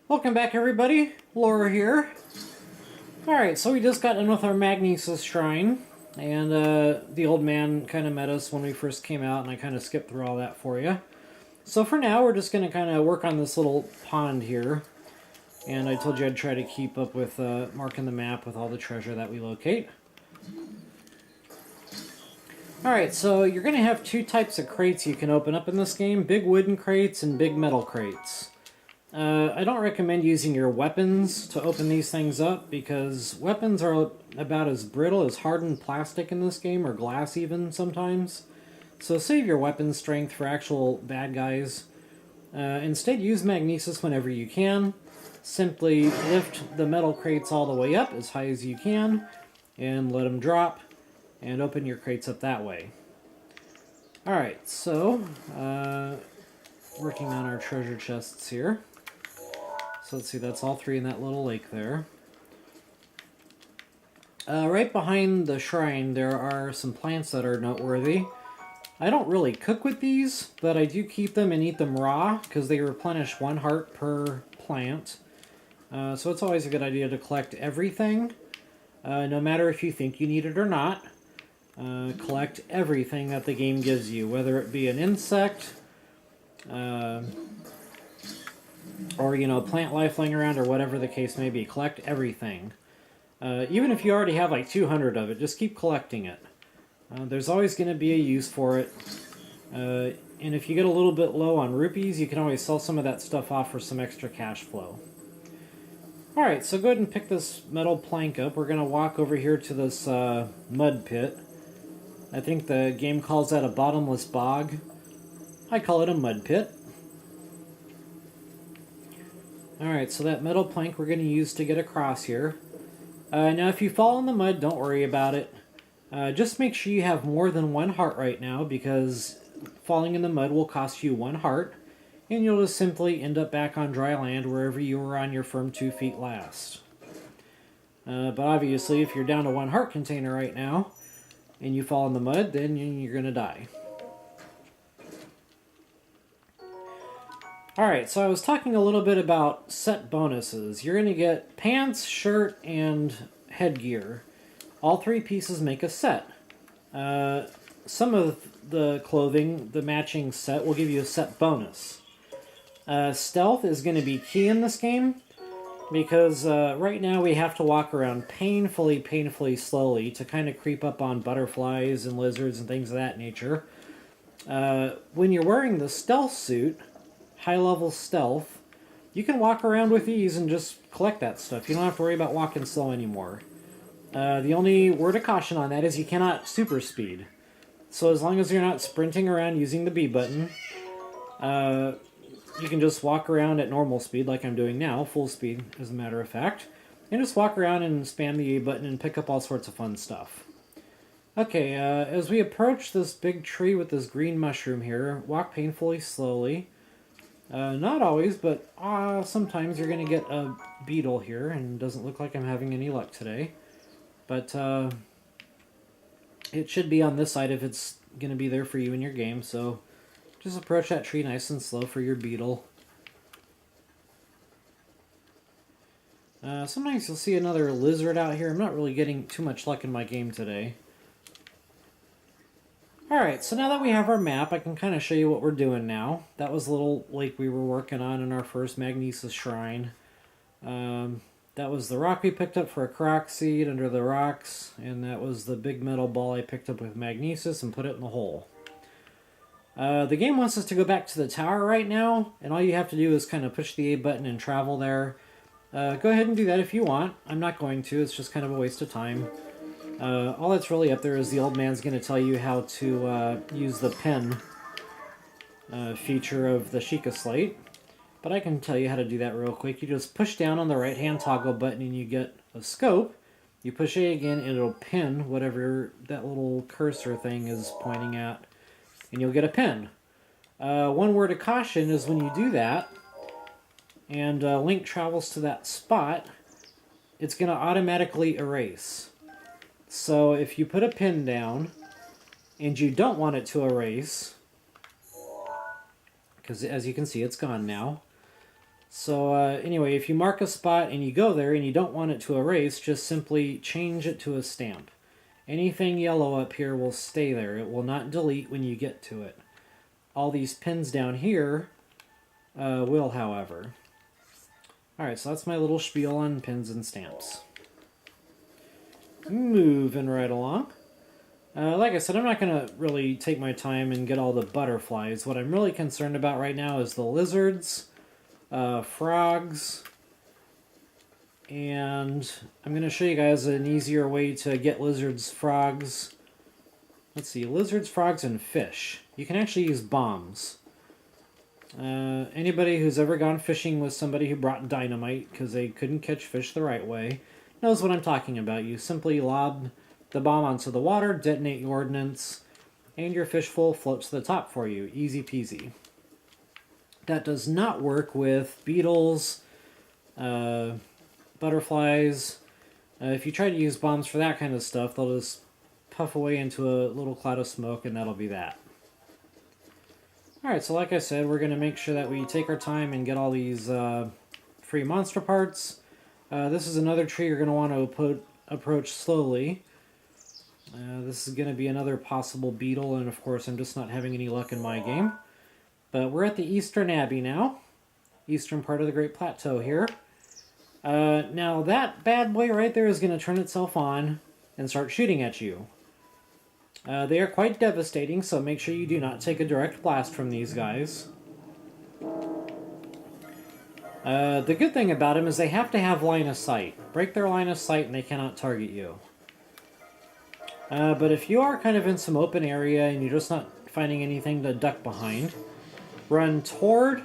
Welcome back, everybody. Laura here. Alright, so we just got in with our Magnesis Shrine, and the old man kind of met us when we first came out, and I kind of skipped through all that for you. So for now, we're just going to kind of work on this little pond here, and I told you I'd try to keep up with marking the map with all the treasure that we locate. Alright, so you're going to have two types of crates you can open up in this game, big wooden crates and big metal crates. I don't recommend using your weapons to open these things up, because weapons are about as brittle as hardened plastic in this game, or glass even sometimes. So save your weapon strength for actual bad guys. Instead, use Magnesis whenever you can. Simply lift the metal crates all the way up as high as you can, and let them drop, and open your crates up that way. Alright, so, working on our treasure chests here. So let's see, that's all three in that little lake there. Right behind the shrine, there are some plants that are noteworthy. I don't really cook with these, but I do keep them and eat them raw, because they replenish 1 heart per plant. So it's always a good idea to collect everything, no matter if you think you need it or not. Collect everything that the game gives you, whether it be an insect, or, you know, plant life laying around, or whatever the case may be. Collect everything. Even if you already have like 200 of it, just keep collecting it. There's always going to be a use for it. And if you get a little bit low on rupees, you can always sell some of that stuff off for some extra cash flow. Alright, so go ahead and pick this metal plank up. We're going to walk over here to this mud pit. I think the game calls that a bottomless bog. I call it a mud pit. Alright, so that metal plank we're going to use to get across here. Now, if you fall in the mud, don't worry about it. Just make sure you have more than 1 heart right now, because falling in the mud will cost you 1 heart, and you'll just simply end up back on dry land wherever you were on your firm 2 feet last. But obviously, if you're down to 1 heart container right now, and you fall in the mud, then you're going to die. Alright, so I was talking a little bit about set bonuses. You're going to get pants, shirt, and headgear. All 3 pieces make a set. Some of the clothing, the matching set, will give you a set bonus. Stealth is going to be key in this game, because right now we have to walk around painfully slowly to kind of creep up on butterflies and lizards and things of that nature. When you're wearing the stealth suit, high-level stealth, you can walk around with ease and just collect that stuff. You don't have to worry about walking slow anymore. The only word of caution on that is you cannot super speed. So as long as you're not sprinting around using the B button, you can just walk around at normal speed like I'm doing now, full speed as a matter of fact, and just walk around and spam the A button and pick up all sorts of fun stuff. Okay, as we approach this big tree with this green mushroom here, walk painfully slowly. Not always, but sometimes you're going to get a beetle here, and it doesn't look like I'm having any luck today. But it should be on this side if it's going to be there for you in your game, so just approach that tree nice and slow for your beetle. Sometimes you'll see another lizard out here. I'm not really getting too much luck in my game today. Alright, so now that we have our map, I can kind of show you what we're doing now. That was the little lake we were working on in our first Magnesis Shrine. That was the rock we picked up for a croc seed under the rocks, and that was the big metal ball I picked up with Magnesis and put it in the hole. The game wants us to go back to the tower right now, and all you have to do is kind of push the A button and travel there. Go ahead and do that if you want. I'm not going to, it's just kind of a waste of time. All that's really up there is the old man's going to tell you how to use the pen feature of the Sheikah Slate. But I can tell you how to do that real quick. You just push down on the right-hand toggle button and you get a scope. You push A again and it'll pin whatever that little cursor thing is pointing at. And you'll get a pin. One word of caution is when you do that, and Link travels to that spot, it's going to automatically erase. So if you put a pin down and you don't want it to erase, because as you can see it's gone now, So anyway, if you mark a spot and you go there and you don't want it to erase, just simply change it to a stamp. Anything yellow up here will stay there. It will not delete when you get to it. All these pins down here will, however. Alright, so that's my little spiel on pins and stamps. Moving right along. Like I said, I'm not going to really take my time and get all the butterflies. What I'm really concerned about right now is the lizards, frogs, and I'm going to show you guys an easier way to get lizards, frogs. Let's see, lizards, frogs, and fish. You can actually use bombs. Anybody who's ever gone fishing with somebody who brought dynamite because they couldn't catch fish the right way knows what I'm talking about. You simply lob the bomb onto the water, detonate your ordnance, and your fishbowl floats to the top for you. Easy peasy. That does not work with beetles, butterflies. If you try to use bombs for that kind of stuff, they'll just puff away into a little cloud of smoke, and that'll be that. Alright, so like I said, we're going to make sure that we take our time and get all these free monster parts. This is another tree you're going to want to approach slowly. This is going to be another possible beetle, and of course I'm just not having any luck in my game. But we're at the Eastern Abbey now. Eastern part of the Great Plateau here. Now that bad boy right there is going to turn itself on and start shooting at you. They are quite devastating, so make sure you do not take a direct blast from these guys. The good thing about them is they have to have line of sight. Break their line of sight and they cannot target you. But if you are kind of in some open area and you're just not finding anything to duck behind, run toward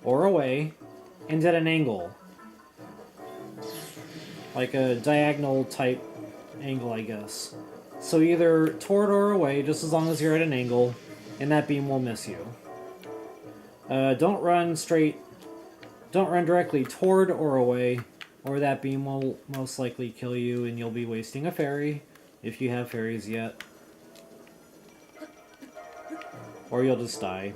or away and at an angle. Like a diagonal type angle, I guess. So either toward or away, just as long as you're at an angle, and that beam will miss you. Don't run directly toward or away, or that beam will most likely kill you and you'll be wasting a fairy, if you have fairies yet. Or you'll just die.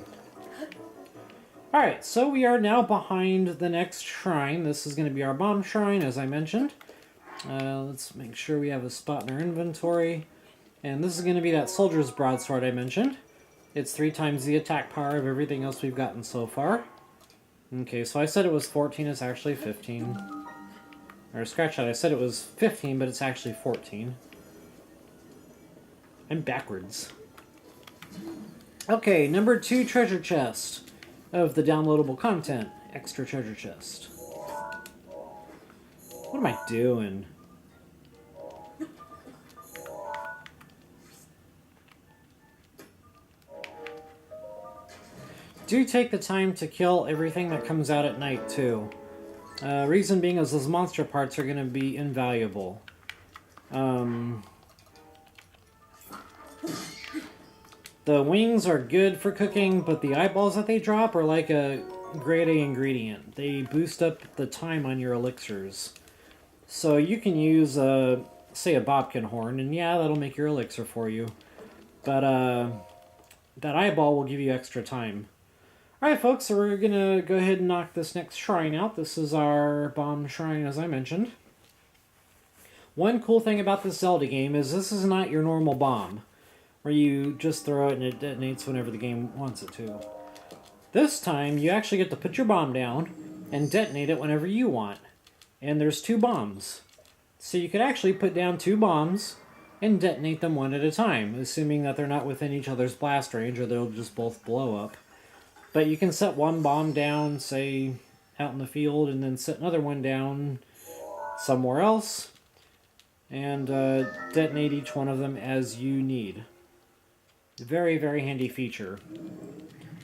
Alright, so we are now behind the next shrine. This is going to be our bomb shrine, as I mentioned. Let's make sure we have a spot in our inventory. And this is going to be that soldier's broadsword I mentioned. It's 3 times the attack power of everything else we've gotten so far. Okay, so I said it was 14, it's actually 15. Or scratch that, I said it was 15, but it's actually 14. I'm backwards. Okay, number 2 treasure chest of the downloadable content. Extra treasure chest. What am I doing? Do take the time to kill everything that comes out at night, too. Reason being is those monster parts are going to be invaluable. The wings are good for cooking, but the eyeballs that they drop are like a grade A ingredient. They boost up the time on your elixirs. So you can use, say, a Bobkin horn, and yeah, that'll make your elixir for you. But that eyeball will give you extra time. Alright folks, so we're going to go ahead and knock this next shrine out. This is our bomb shrine, as I mentioned. One cool thing about this Zelda game is this is not your normal bomb, where you just throw it and it detonates whenever the game wants it to. This time, you actually get to put your bomb down and detonate it whenever you want. And there's 2 bombs. So you could actually put down 2 bombs and detonate them one at a time, assuming that they're not within each other's blast range or they'll just both blow up. But you can set one bomb down, say, out in the field, and then set another one down somewhere else, and detonate each one of them as you need. Very, very handy feature.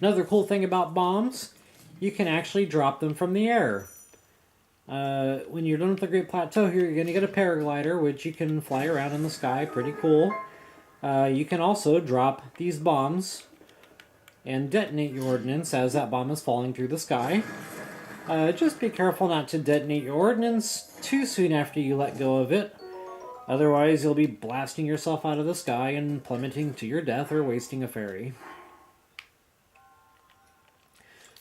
Another cool thing about bombs, you can actually drop them from the air. When you're done with the Great Plateau here, you're going to get a paraglider, which you can fly around in the sky. Pretty cool. You can also drop these bombs and detonate your ordnance as that bomb is falling through the sky. Just be careful not to detonate your ordnance too soon after you let go of it. Otherwise, you'll be blasting yourself out of the sky and plummeting to your death or wasting a fairy.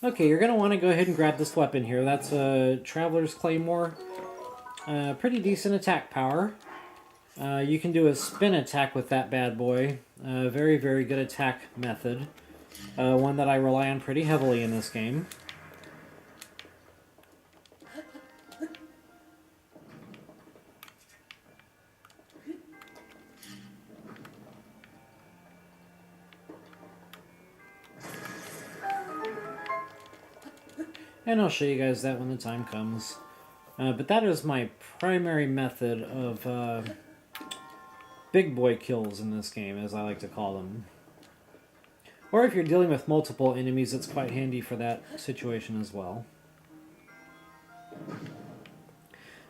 Okay, you're going to want to go ahead and grab this weapon here. That's a Traveler's Claymore. Pretty decent attack power. You can do a spin attack with that bad boy. Very, very good attack method. One that I rely on pretty heavily in this game. And I'll show you guys that when the time comes. But that is my primary method of big boy kills in this game, as I like to call them. Or if you're dealing with multiple enemies, it's quite handy for that situation as well.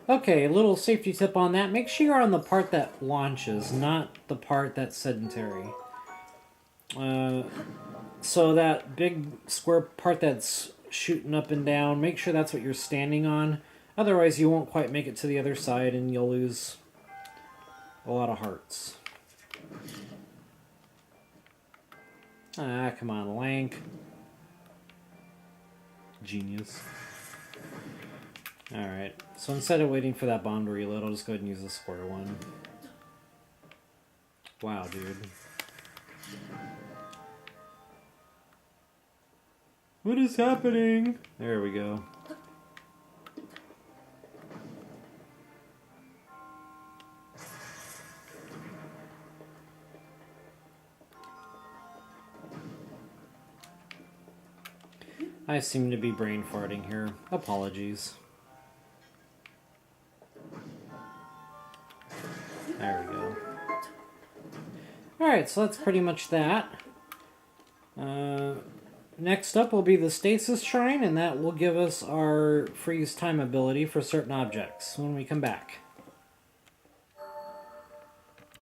Okay, a little safety tip on that. Make sure you're on the part that launches, not the part that's sedentary. So that big square part that's shooting up and down, make sure that's what you're standing on. Otherwise, you won't quite make it to the other side and you'll lose a lot of hearts. Ah, come on, Lank. Genius. Alright, so instead of waiting for that bomb to reload, I'll just go ahead and use the square one. Wow, dude. What is happening? There we go. I seem to be brain farting here. Apologies. There we go. Alright, so that's pretty much that. Next up will be the Stasis Shrine, and that will give us our freeze time ability for certain objects when we come back.